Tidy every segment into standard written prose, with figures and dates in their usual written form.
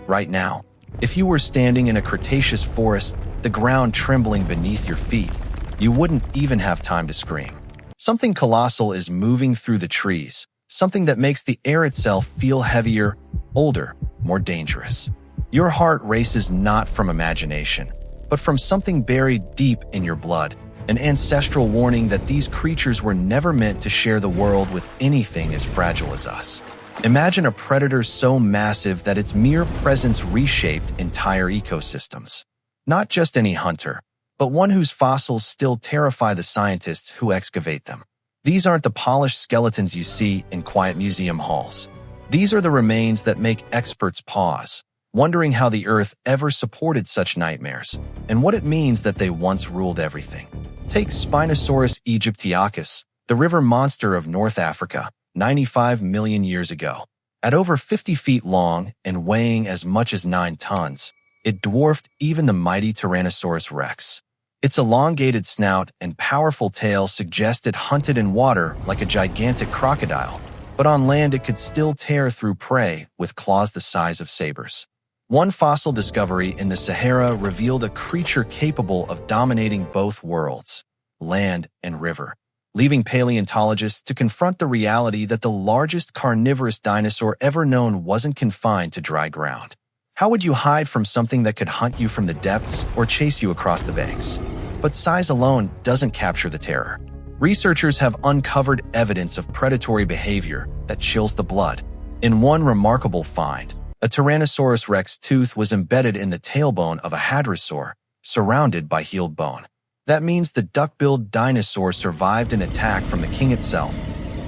right now. If you were standing in a Cretaceous forest, the ground trembling beneath your feet, you wouldn't even have time to scream. Something colossal is moving through the trees, something that makes the air itself feel heavier, older, more dangerous. Your heart races not from imagination, but from something buried deep in your blood, an ancestral warning that these creatures were never meant to share the world with anything as fragile as us. Imagine a predator so massive that its mere presence reshaped entire ecosystems. Not just any hunter, but one whose fossils still terrify the scientists who excavate them. These aren't the polished skeletons you see in quiet museum halls. These are the remains that make experts pause, wondering how the Earth ever supported such nightmares, and what it means that they once ruled everything. Take Spinosaurus aegyptiacus, the river monster of North Africa, 95 million years ago. At over 50 feet long and weighing as much as 9 tons, it dwarfed even the mighty Tyrannosaurus rex. Its elongated snout and powerful tail suggest it hunted in water like a gigantic crocodile, but on land it could still tear through prey with claws the size of sabers. One fossil discovery in the Sahara revealed a creature capable of dominating both worlds, land and river, leaving paleontologists to confront the reality that the largest carnivorous dinosaur ever known wasn't confined to dry ground. How would you hide from something that could hunt you from the depths or chase you across the banks? But size alone doesn't capture the terror. Researchers have uncovered evidence of predatory behavior that chills the blood. In one remarkable find, a Tyrannosaurus rex tooth was embedded in the tailbone of a hadrosaur, surrounded by healed bone. That means the duck-billed dinosaur survived an attack from the king itself,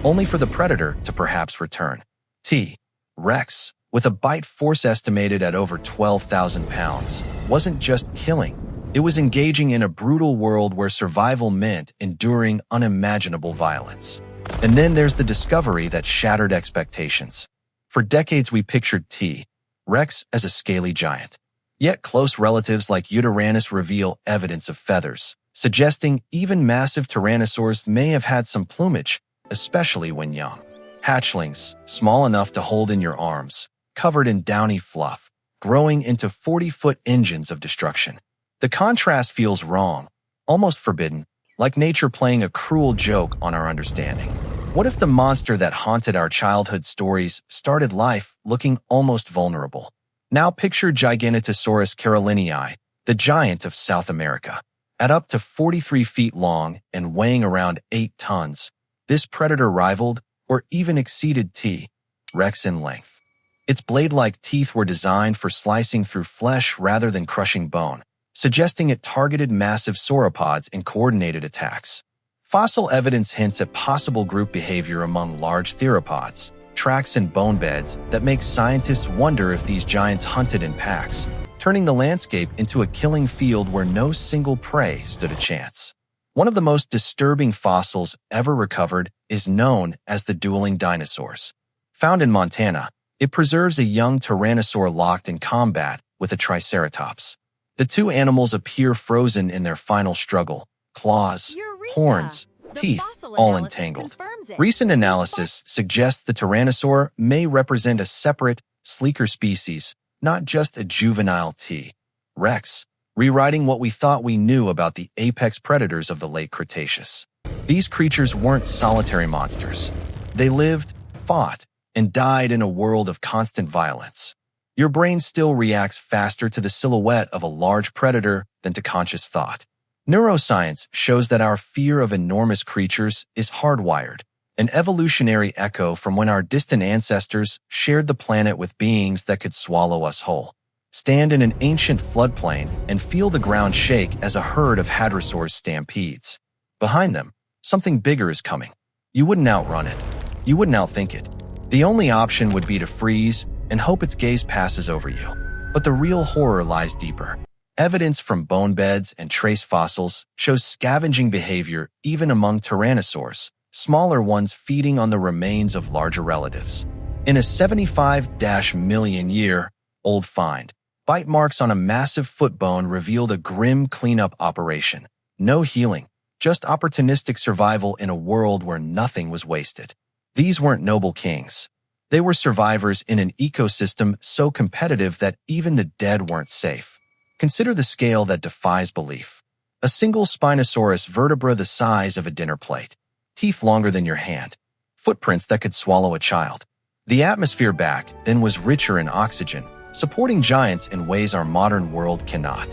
only for the predator to perhaps return. T. Rex, with a bite force estimated at over 12,000 pounds, wasn't just killing. It was engaging in a brutal world where survival meant enduring unimaginable violence. And then there's the discovery that shattered expectations. For decades we pictured T. Rex as a scaly giant. Yet close relatives like Yutyrannus reveal evidence of feathers, suggesting even massive tyrannosaurs may have had some plumage, especially when young. Hatchlings, small enough to hold in your arms, covered in downy fluff, growing into 40-foot engines of destruction. The contrast feels wrong, almost forbidden, like nature playing a cruel joke on our understanding. What if the monster that haunted our childhood stories started life looking almost vulnerable? Now picture Giganotosaurus carolinii, the giant of South America. At up to 43 feet long and weighing around 8 tons, this predator rivaled or even exceeded T. Rex in length. Its blade-like teeth were designed for slicing through flesh rather than crushing bone, suggesting it targeted massive sauropods in coordinated attacks. Fossil evidence hints at possible group behavior among large theropods, tracks in bone beds that make scientists wonder if these giants hunted in packs, turning the landscape into a killing field where no single prey stood a chance. One of the most disturbing fossils ever recovered is known as the dueling dinosaurs. Found in Montana, it preserves a young tyrannosaur locked in combat with a triceratops. The two animals appear frozen in their final struggle, claws, horns, teeth, all entangled. Recent analysis suggests the tyrannosaur may represent a separate, sleeker species, not just a juvenile T. Rex, rewriting what we thought we knew about the apex predators of the late Cretaceous. These creatures weren't solitary monsters. They lived, fought, and died in a world of constant violence. Your brain still reacts faster to the silhouette of a large predator than to conscious thought. Neuroscience shows that our fear of enormous creatures is hardwired, an evolutionary echo from when our distant ancestors shared the planet with beings that could swallow us whole. Stand in an ancient floodplain and feel the ground shake as a herd of hadrosaurs stampedes. Behind them, something bigger is coming. You wouldn't outrun it. You wouldn't outthink it. The only option would be to freeze and hope its gaze passes over you. But the real horror lies deeper. Evidence from bone beds and trace fossils shows scavenging behavior even among tyrannosaurs, smaller ones feeding on the remains of larger relatives. In a 75-million-year-old find, bite marks on a massive foot bone revealed a grim cleanup operation. No healing, just opportunistic survival in a world where nothing was wasted. These weren't noble kings. They were survivors in an ecosystem so competitive that even the dead weren't safe. Consider the scale that defies belief. A single Spinosaurus vertebra the size of a dinner plate, teeth longer than your hand, footprints that could swallow a child. The atmosphere back then was richer in oxygen, supporting giants in ways our modern world cannot.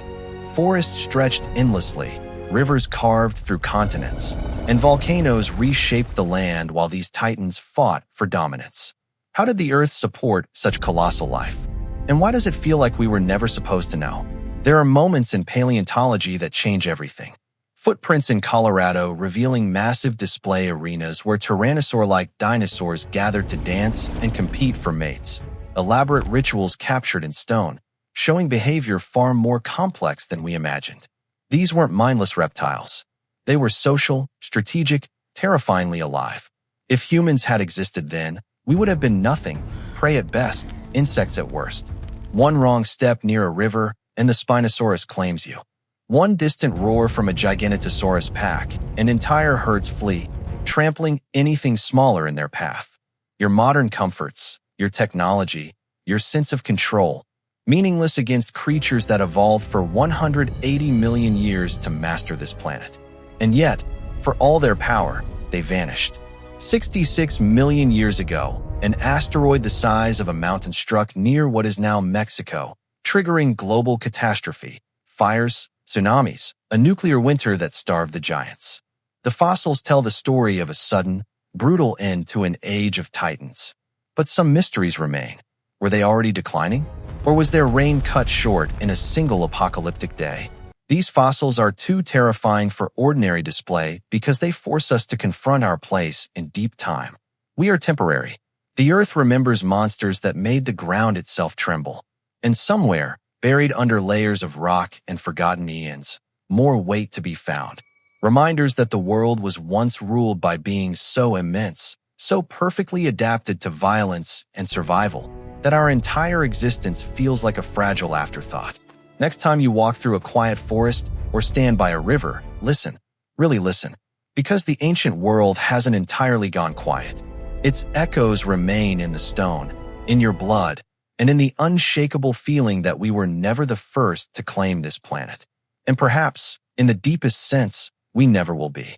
Forests stretched endlessly, rivers carved through continents, and volcanoes reshaped the land while these titans fought for dominance. How did the Earth support such colossal life? And why does it feel like we were never supposed to know? There are moments in paleontology that change everything. Footprints in Colorado revealing massive display arenas where tyrannosaur-like dinosaurs gathered to dance and compete for mates. Elaborate rituals captured in stone, showing behavior far more complex than we imagined. These weren't mindless reptiles. They were social, strategic, terrifyingly alive. If humans had existed then, we would have been nothing, prey at best, insects at worst. One wrong step near a river, and the Spinosaurus claims you. One distant roar from a Giganotosaurus pack, and entire herds flee, trampling anything smaller in their path. Your modern comforts, your technology, your sense of control, meaningless against creatures that evolved for 180 million years to master this planet. And yet, for all their power, they vanished. 66 million years ago, an asteroid the size of a mountain struck near what is now Mexico, triggering global catastrophe, fires, tsunamis, a nuclear winter that starved the giants. The fossils tell the story of a sudden, brutal end to an age of titans. But some mysteries remain. Were they already declining? Or was their reign cut short in a single apocalyptic day? These fossils are too terrifying for ordinary display because they force us to confront our place in deep time. We are temporary. The Earth remembers monsters that made the ground itself tremble. And somewhere, buried under layers of rock and forgotten eons, more wait to be found. Reminders that the world was once ruled by beings so immense, so perfectly adapted to violence and survival, that our entire existence feels like a fragile afterthought. Next time you walk through a quiet forest or stand by a river, listen, really listen, because the ancient world hasn't entirely gone quiet. Its echoes remain in the stone, in your blood, and in the unshakable feeling that we were never the first to claim this planet. And perhaps, in the deepest sense, we never will be.